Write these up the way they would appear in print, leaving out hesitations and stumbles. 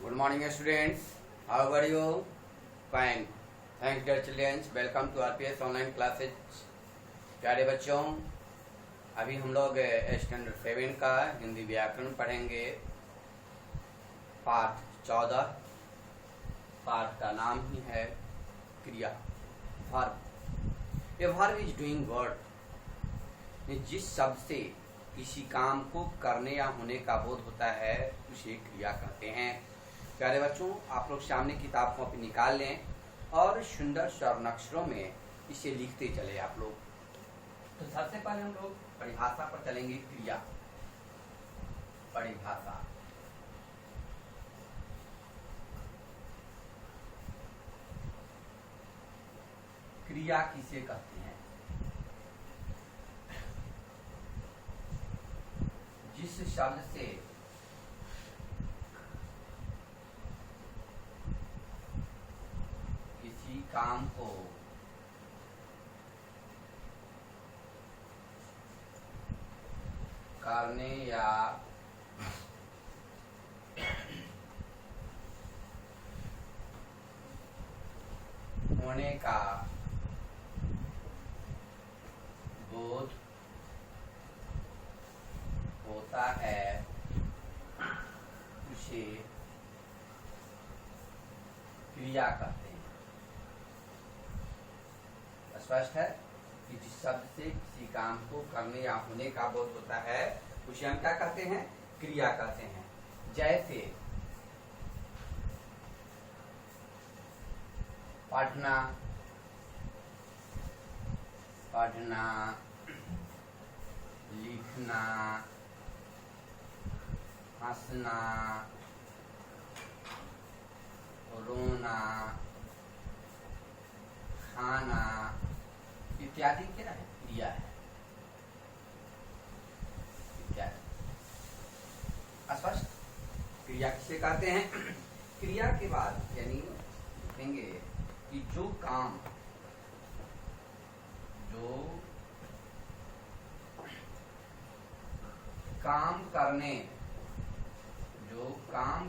Good morning, students. How are you? Fine. Thanks, dear children. Welcome to RPS online classes. प्यारे बच्चों, अभी हम लोग स्टैंडर्ड 7 का हिंदी व्याकरण पढ़ेंगे। पाठ 14। पाठ का नाम ही है क्रिया, verb. A verb is doing word. जिस शब्द से किसी काम को करने या होने का बोध होता है उसे क्रिया कहते हैं। प्यारे बच्चों, आप लोग सामने किताब कॉपी निकाल लें और सुंदर स्वर्ण अक्षरों में इसे लिखते चले आप लोग। तो सबसे पहले हम लोग परिभाषा पर चलेंगे। क्रिया, परिभाषा। क्रिया किसे कहते हैं? जिस शब्द से किसी काम को करने या होने का बोध होता है उसे क्रिया कहते हैं। स्पष्ट है कि जिस शब्द से किसी काम को करने या होने का बोध होता है उसे हम क्या कहते हैं? क्रिया कहते हैं। जैसे पढ़ना, पढ़ना, लिखना, हंसना, रोना, खाना इत्यादि क्या है? क्रिया है। इत्यादि। स्पष्ट? क्रिया किसे कहते हैं? क्रिया के बाद यानी देखेंगे कि जो काम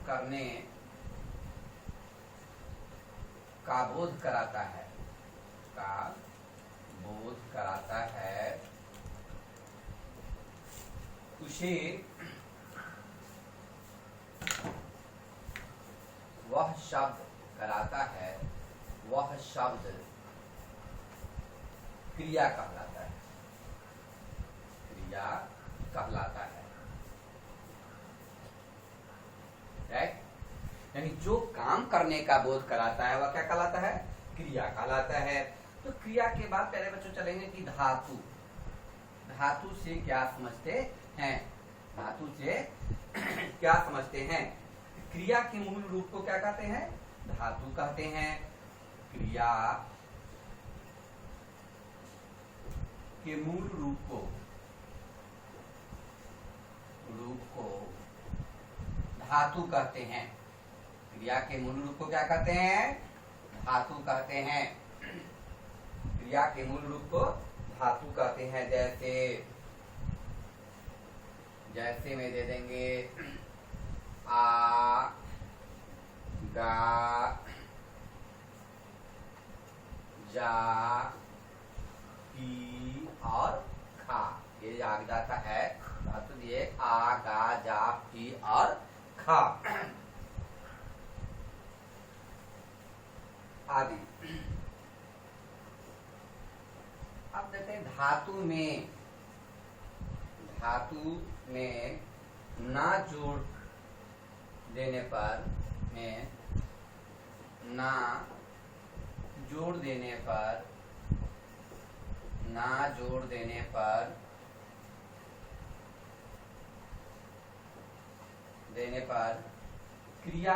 करने का बोध कराता है उसे वह शब्द कराता है, वह शब्द क्रिया कहलाता है। क्रिया कहलाता है। राइट? यानी जो काम करने का बोध कराता है वह क्या कहलाता है? क्रिया कहलाता है। तो क्रिया के बाद पहले बच्चों चलेंगे कि धातु। धातु से क्या समझते हैं? धातु से क्या समझते हैं? क्रिया के मूल रूप को क्या कहते हैं? धातु कहते हैं। क्रिया के मूल रूप को धातु कहते हैं। क्रिया के मूल रूप को क्या कहते हैं? धातु कहते हैं। क्रिया के मूल रूप को धातु कहते हैं। जैसे में दे देंगे आ, गा, जा, पी और खा। ये आ जाता है धातु दिए आ, गा, जा, पी और खा आदि। अब देखते हैं धातु में ना जोड़ देने पर क्रिया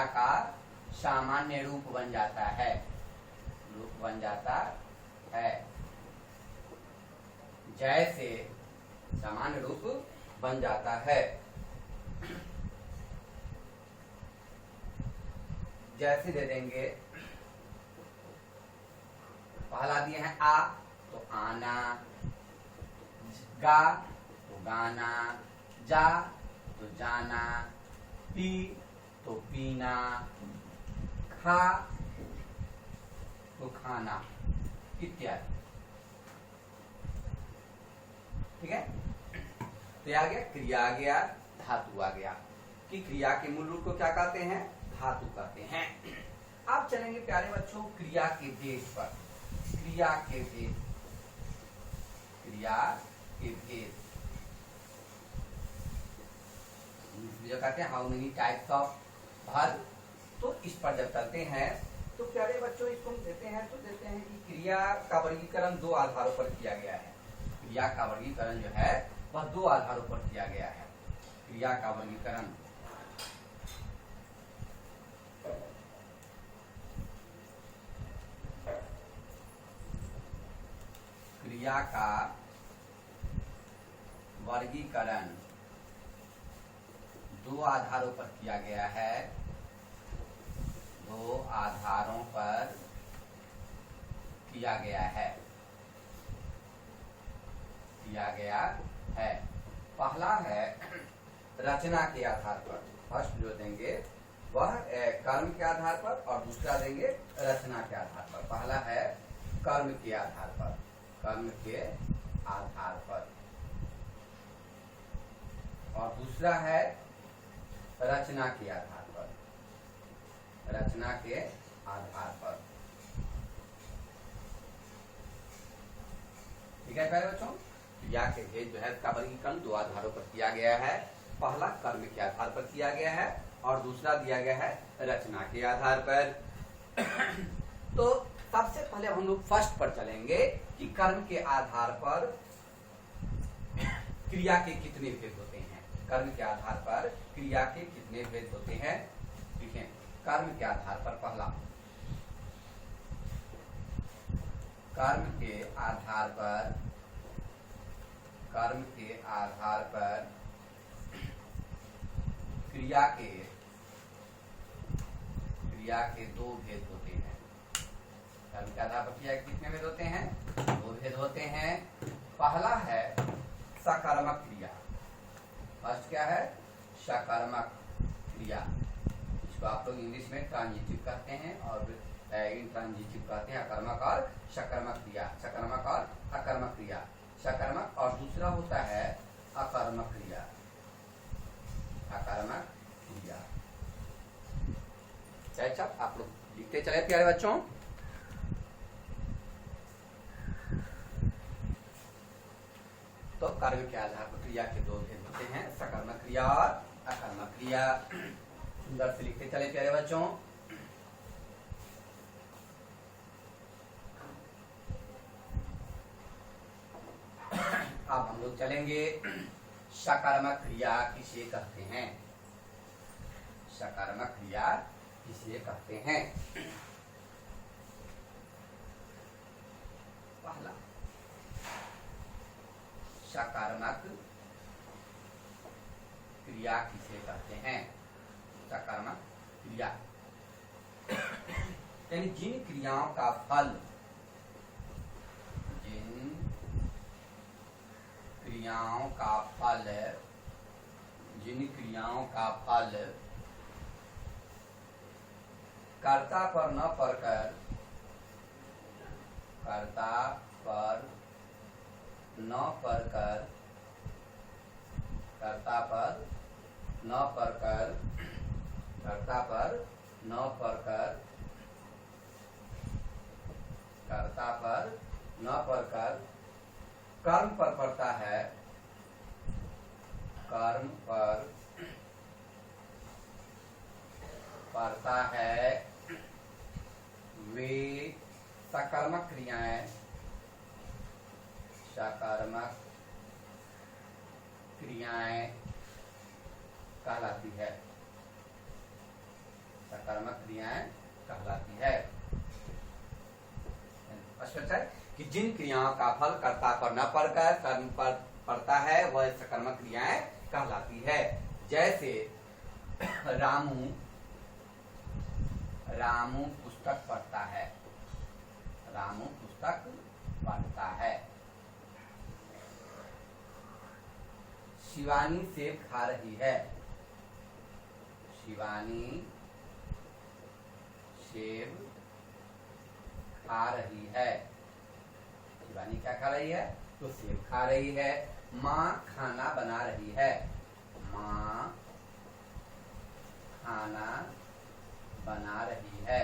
का सामान्य रूप बन जाता है। जैसे सामान्य रूप बन जाता है। जैसे दे देंगे, पहला दिए हैं आ तो आना, गा तो गाना, जा तो जाना, पी तो पीना, खा तो खाना इत्यादि। ठीक है, तो आ गया क्रिया, आ गया धातु, आ गया कि क्रिया के मूल रूप को क्या कहते हैं, धातु कहते हैं। अब चलेंगे प्यारे बच्चों क्रिया के भेद पर। क्रिया के भेद, क्रिया के भेद जो कहते हैं how many types of verb, तो इस पर जब चलते हैं तो प्यारे बच्चों इसको हम देते हैं तो देते हैं कि क्रिया का वर्गीकरण दो आधारों पर किया गया है। क्रिया का वर्गीकरण जो है वह दो आधारों पर किया गया है। क्रिया का वर्गीकरण क्रिया का वर्गीकरण दो आधारों पर किया गया है। दो आधारों पर किया गया है, किया गया है। पहला है रचना के आधार पर, फर्स्ट जो देंगे वह कर्म के आधार पर और दूसरा देंगे रचना के आधार पर। पहला है कर्म के आधार पर, कर्म के आधार पर, और दूसरा है रचना के आधार पर, रचना के आधार पर। ठीक है प्यारे बच्चों, क्रिया के भेद जो है इसका वर्गीकरण दो आधारों पर किया गया है। पहला कर्म के आधार पर किया गया है और दूसरा दिया गया है रचना के आधार पर। तो सबसे पहले हम लोग फर्स्ट पर चलेंगे कि कर्म के आधार पर क्रिया के कितने भेद होते हैं। कर्म के आधार पर क्रिया के कितने भेद होते हैं। ठीक है, कर्म के आधार पर पहला, कर्म के आधार पर, कर्म के आधार पर क्रिया के दो भेद होते हैं। कर्म के आधार पर क्रिया के कितने भेद होते हैं, दो भेद होते हैं। पहला है सकर्मक क्रिया। फर्स्ट क्या है, सकर्मक क्रिया, इसको आप लोग इंग्लिश में ट्रांजिटिव कहते हैं और इंट्रांजिटिव कहते हैं, अकर्मक और सकर्मक क्रिया, सकर्मक और अकर्मक क्रिया, सकर्मक। और दूसरा होता है अकर्मक क्रिया, अकर्मक क्रिया। अच्छा, आप लोग लिखते चले प्यारे बच्चों। तो कर्म के आधार पर क्रिया के दो भेद होते हैं, सकर्मक क्रिया और अकर्मक क्रिया। सुंदर से लिखते चले प्यारे बच्चों। अब हम लोग चलेंगे सकर्मक क्रिया किसे कहते हैं, सकर्मक क्रिया किसे कहते हैं। पहला सकर्मक क्रिया किसे कहते हैं, सकर्मक क्रिया यानी जिन क्रियाओं का फल, जिन क्रियाओं का फल, जिन क्रियाओं का फल कर्ता पर न पड़कर, कर्ता पर न पड़कर, कर्ता पर न पड़कर, कर्ता पर न पड़कर, कर्ता पर न पड़कर कर्म पर पड़ता है, कर्म पर पड़ता है, वे सकर्मक क्रियाएं, सकर्मक क्रियाएं कहलाती है, सकर्मक क्रियाएं कहलाती है। स्पष्ट है कि जिन क्रियाओं का फल कर्ता पर न पड़कर कर्म पर पड़ता है वह सकर्मक क्रियाएं कहलाती है। जैसे रामू, रामू पुस्तक पढ़ता है, रामू पुस्तक पढ़ता है। शिवानी सेब खा रही है। शिवानी सेब खा रही है। शिवानी क्या खा रही है? तो सेब खा रही है। माँ खाना बना रही है। माँ खाना बना रही है।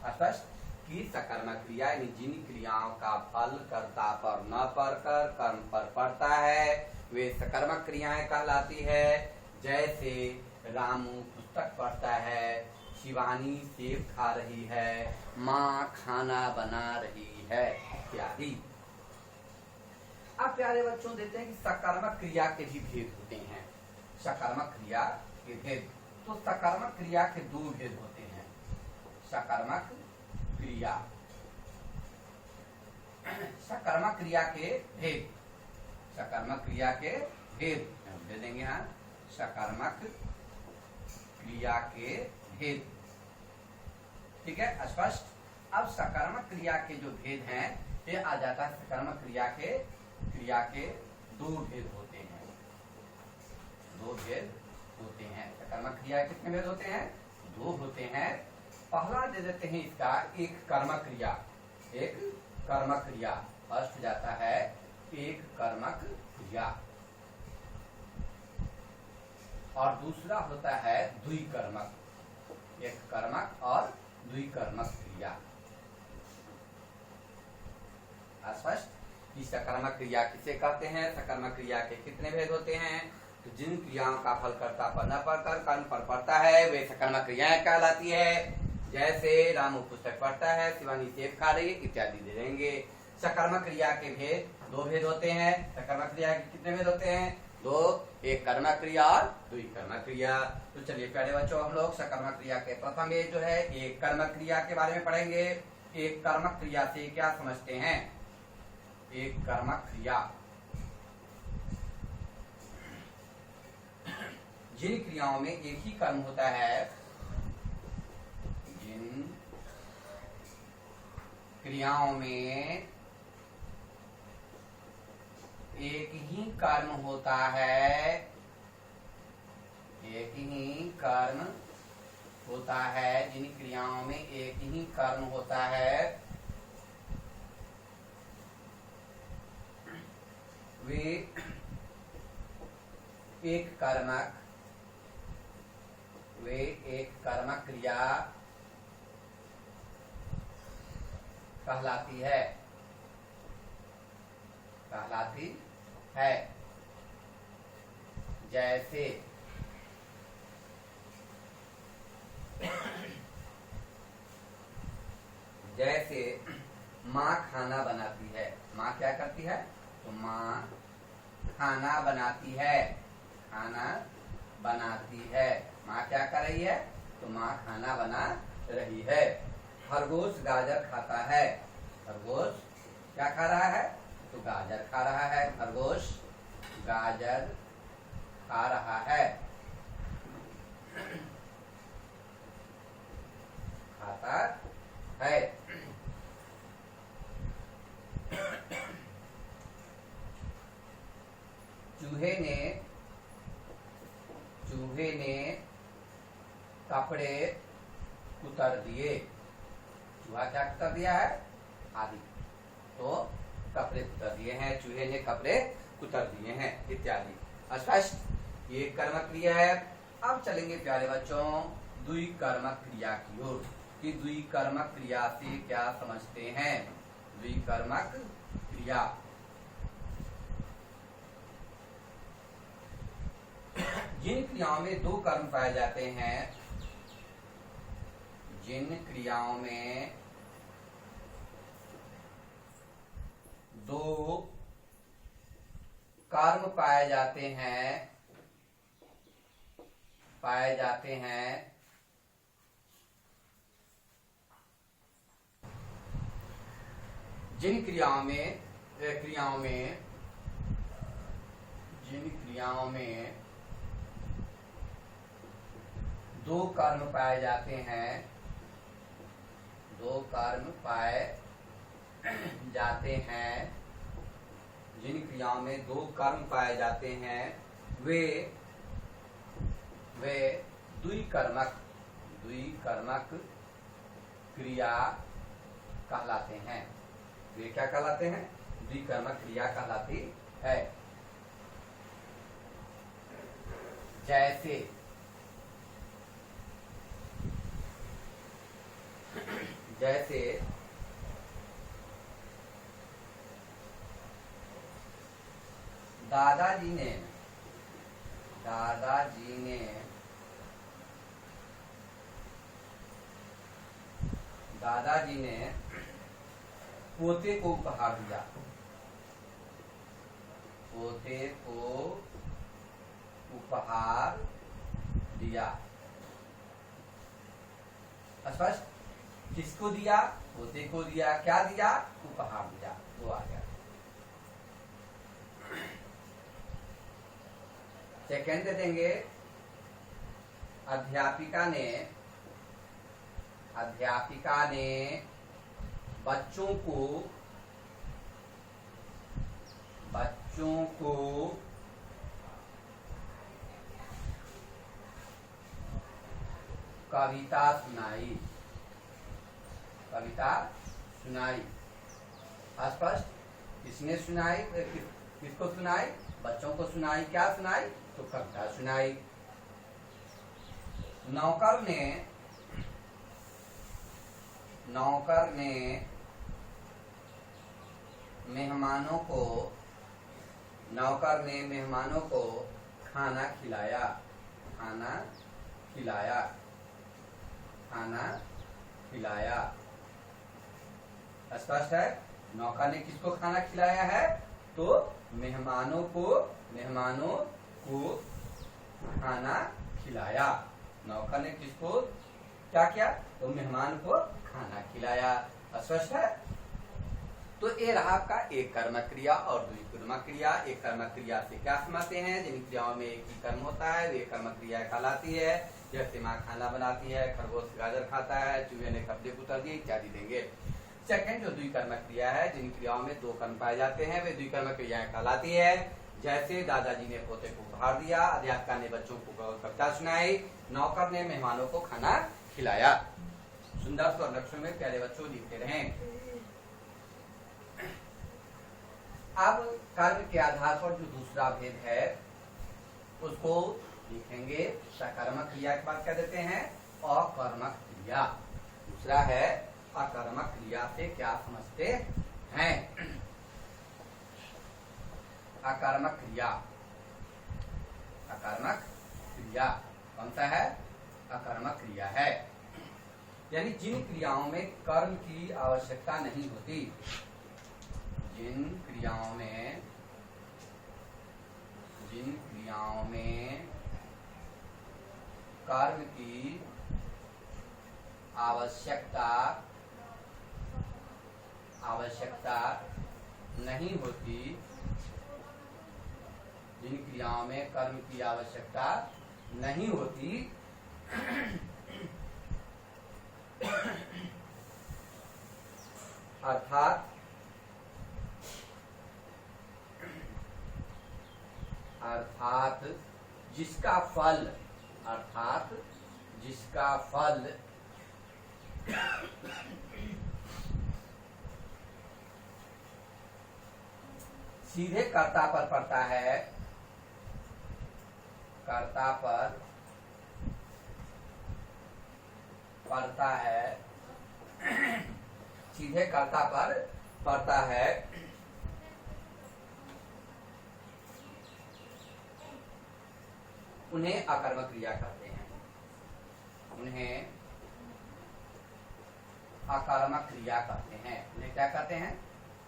स्पष्ट कि सकर्मक क्रिया यानी जिन क्रियाओं का फल कर्ता पर न पड़कर कर्म पर पड़ता है वे सकर्मक क्रियाएं कहलाती है। जैसे रामू पुस्तक पढ़ता है, शिवानी सेब खा रही है, माँ खाना बना रही है इत्यादि। अब प्यारे बच्चों देते हैं कि सकर्मक क्रिया के भी भेद होते हैं। सकर्मक क्रिया के भेद, तो सकर्मक क्रिया के दो भेद होते हैं। सकर्मक क्रिया, सकर्मक क्रिया के भेद, सकर्मक क्रिया के भेद दे देंगे। हाँ, सकर्मक क्रिया के भेद, ठीक है स्पष्ट। अब सकर्मक क्रिया के जो भेद हैं ये आ जाता है सकर्मक क्रिया के दो भेद होते हैं। दो भेद होते हैं। सकर्मक क्रिया कितने भेद होते हैं? दो होते हैं। पहला दे देते हैं इसका एक कर्मक क्रिया, एक कर्मक क्रिया। फर्स्ट जाता है एक कर्मक क्रिया और दूसरा होता है द्विकर्मक, एक कर्मक और द्विकर्मक क्रिया। स्पष्ट। इस सकर्मक क्रिया किसे कहते हैं? सकर्मक क्रिया के कितने भेद होते हैं? तो जिन क्रियाओं का फल कर्ता पर न पड़कर कर्म पर पड़ता है वे सकर्मक क्रियाएं कहलाती है। जैसे रामू पुस्तक पढ़ता है, शिवानी सेब खा रही है इत्यादि दे देंगे। सकर्मक क्रिया के भेद दो भेद होते हैं। सकर्मक क्रिया के कितने भेद होते हैं? दो, एक कर्मक क्रिया और द्विकर्मक क्रिया। तो चलिए प्यारे बच्चों हम लोग सकर्मक क्रिया के प्रथम भेद जो है एक कर्मक क्रिया के बारे में पढ़ेंगे। एक कर्मक क्रिया से क्या समझते हैं? एक कर्मक क्रिया जिन क्रियाओं में एक ही कर्म होता है, जिन क्रियाओं में एक ही कर्म होता है, एक ही कर्म होता है, जिन क्रियाओं में एक ही कर्म होता है वे एक कर्मक, वे एक कर्मक क्रिया कहलाती है, कहलाती है। जैसे जैसे माँ खाना बनाती है। माँ क्या करती है? तो माँ खाना बनाती है, खाना बनाती है। माँ क्या कर रही है? तो माँ खाना बना रही है। खरगोश गाजर खाता है। खरगोश क्या खा रहा है? तो गाजर खा रहा है। खरगोश गाजर खा रहा है, खाता है। चूहे ने कपड़े कुतर दिए। चूहा क्या कुतर दिया है? आदि। तो कपड़े कुतर दिए हैं, चूहे ने कपड़े कुतर दिए हैं इत्यादि। स्पष्ट। ये कर्मक क्रिया है। अब चलेंगे प्यारे बच्चों द्विकर्मक क्रिया की ओर कि द्विकर्मक क्रिया से क्या समझते हैं? द्विकर्मक क्रिया जिन क्रियाओं में दो कर्म पाए जाते हैं, जिन क्रियाओं में दो कर्म पाए जाते हैं, जिन क्रियाओं में दो कर्म पाए जाते हैं, दो कर्म पाए जाते हैं, जिन क्रियाओं में दो कर्म पाए जाते हैं वे द्विकर्मक क्रिया कहलाते हैं। वे क्या कहलाते हैं? द्विकर्मक क्रिया कहलाती है। जैसे दादाजी ने पोते को उपहार दिया। पोते को उपहार दिया। स्पष्ट? किसको दिया? पोते को दिया। क्या दिया? उपहार दिया। वो आ गया। सेकंड दे देंगे, अध्यापिका ने बच्चों को कविता सुनाई। स्पष्ट? किसने सुनाई? किसको सुनाई? बच्चों को सुनाई। क्या सुनाई? तो कविता सुनाई। नौकर ने मेहमानों को खाना खिलाया। स्पष्ट है? नौकर ने किसको खाना खिलाया है? तो मेहमानों को खाना खिलाया। नौकर ने किसको क्या किया? तो मेहमान को खाना खिलाया। स्पष्ट है? तो ये रहा आपका एक कर्मक क्रिया और द्विकर्मक क्रिया। एक कर्मक क्रिया से क्या समझते हैं? जिन क्रियाओं में एक ही कर्म होता है वे कर्मक क्रिया कहलाती है। जैसे माँ खाना बनाती है, खरगोश गाजर खाता है, चूहे ने कपड़े उतर दिए इत्यादि देंगे। सेकंड जो द्विकर्मक क्रिया है, जिन क्रियाओं में दो कर्म पाए जाते हैं वे द्विकर्मक क्रियाएं कहलाती है। जैसे दादाजी ने पोते को उपहार दिया, अध्यापिका ने बच्चों को कविता सुनाई, नौकर ने मेहमानों को खाना खिलाया। सुंदर स्वर अक्षरों में प्यारे बच्चों लिखते रहें। अब कर्म के आधार पर जो दूसरा भेद है उसको लिखेंगे। सकर्मक क्रिया के बाद क्या देते हैं? अकर्मक क्रिया। दूसरा है अकर्मक क्रिया से क्या समझते हैं? अकर्मक क्रिया कौन सा है? अकर्मक क्रिया है, यानी जिन क्रियाओं में कर्म की आवश्यकता नहीं होती। जिन क्रियाओं में कर्म की आवश्यकता नहीं होती, जिन क्रियाओं में कर्म की आवश्यकता नहीं होती अर्थात जिसका फल सीधे कर्ता पर पड़ता है, सीधे कर्ता पर पड़ता है, उन्हें अकर्मक क्रिया कहते हैं। उन्हें अकर्मक क्रिया कहते हैं। उन्हें क्या कहते हैं?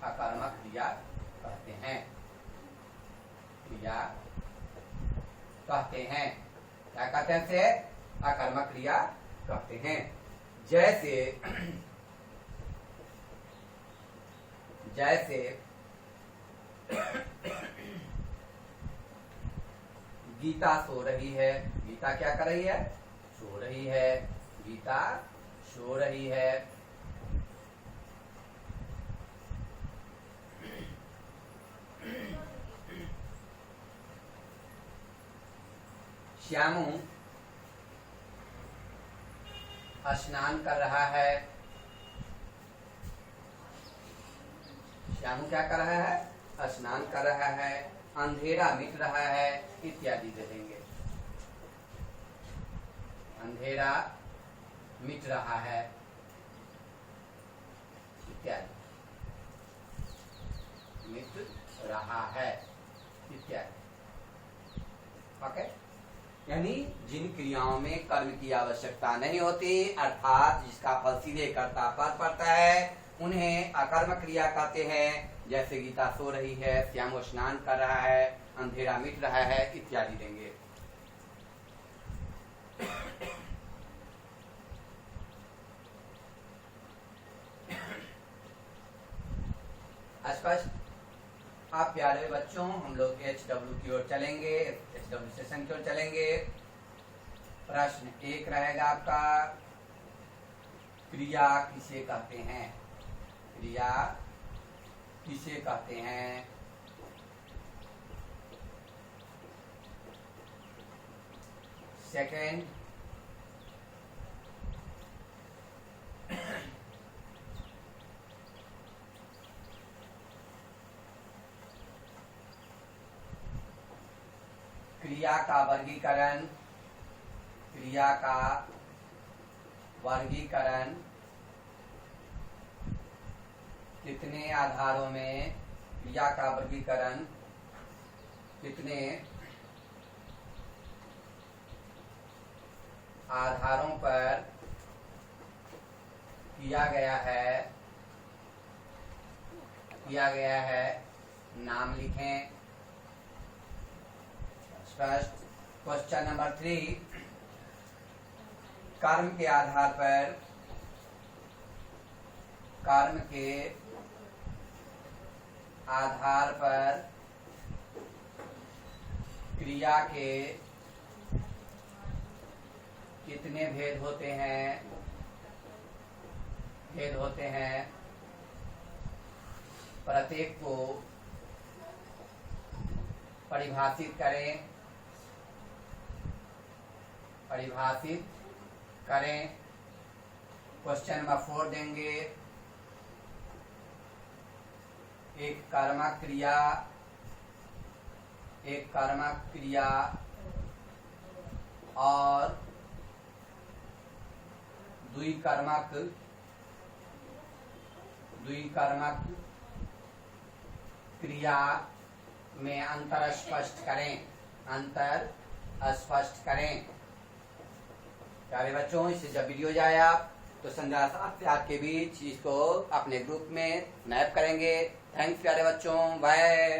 अकर्मक क्रिया कहते हैं। क्या कहते हैं? से अकर्मक क्रिया कहते हैं। जैसे गीता सो रही है। गीता क्या कर रही है? सो रही है। गीता सो रही है। श्यामू स्नान कर रहा है। श्यामू क्या कर रहा है? स्नान कर रहा है। अंधेरा मिट रहा है, इत्यादि दे देंगे। अंधेरा मिट रहा है इत्यादि, मिट रहा है इत्यादि। ओके, यानी जिन क्रियाओं में कर्म की आवश्यकता नहीं होती, अर्थात जिसका फल सीधे कर्ता पर पड़ता है, उन्हें अकर्म क्रिया कहते हैं। जैसे गीता सो रही है, श्याम स्नान कर रहा है, अंधेरा मिट रहा है इत्यादि देंगे। स्पष्ट? आप प्यारे बच्चों, हम लोग HW की ओर चलेंगे, HW सेशन की ओर चलेंगे। प्रश्न 1 रहेगा आपका, क्रिया किसे कहते हैं? क्रिया किसे कहते हैं? सेकंड, क्रिया का वर्गीकरण। क्रिया का वर्गीकरण कितने आधारों में? क्रिया का वर्गीकरण कितने आधारों पर किया गया है? नाम लिखें। स्पष्ट? क्वेश्चन नंबर 3, कर्म के आधार पर, कर्म के आधार पर क्रिया के कितने भेद होते हैं? भेद होते हैं। प्रत्येक को परिभाषित करें। परिभाषित करें। क्वेश्चन नंबर 4 देंगे, एक कर्मक क्रिया, एक कर्मक क्रिया और द्विकर्मक क्रिया में अंतर स्पष्ट करें। अंतर स्पष्ट करें। प्यारे बच्चों, इससे जब वीडियो जाए आप तो संध्या 7 से 8 के बीच इसको अपने ग्रुप में स्नैप करेंगे। थैंक्स प्यारे बच्चों, बाय।